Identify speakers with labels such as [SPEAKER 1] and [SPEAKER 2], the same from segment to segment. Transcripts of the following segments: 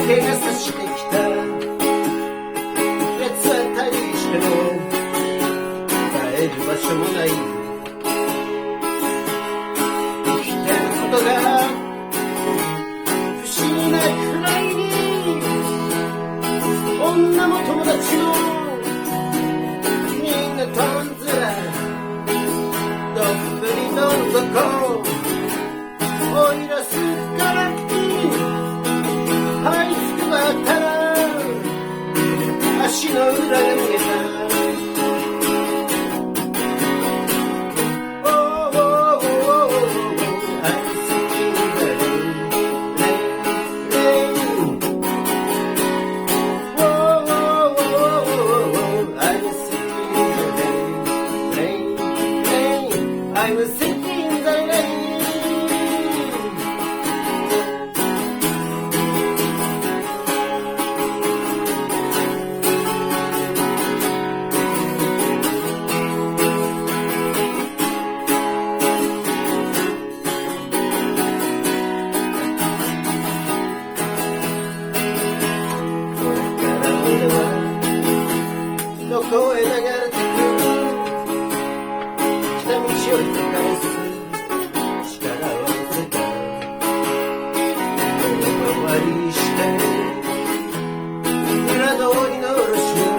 [SPEAKER 1] 手が差してきた八つ当たりしても帰る場所もない生きてることが不思議なくらいに女も友達もみんなとんずらどっぷりどん底追い出すから這いつくばったら足の裏が見えたI'm singing the rainどこへ流れてく来た道を引き返す力を見せた遠回りして裏通りの路地を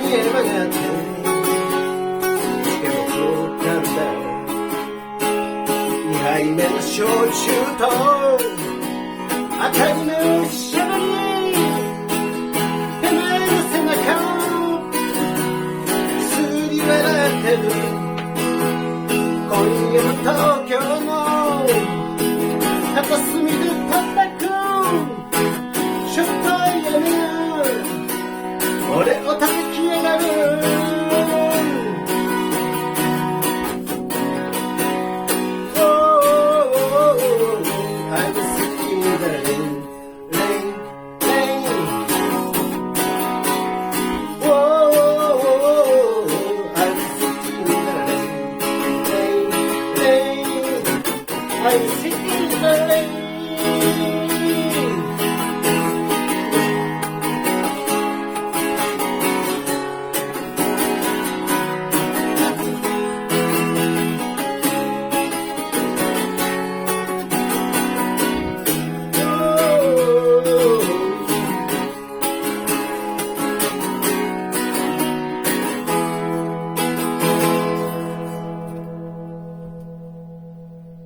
[SPEAKER 1] 見え曲がってチケを取ったんだ2杯目の焼酎と当たり目を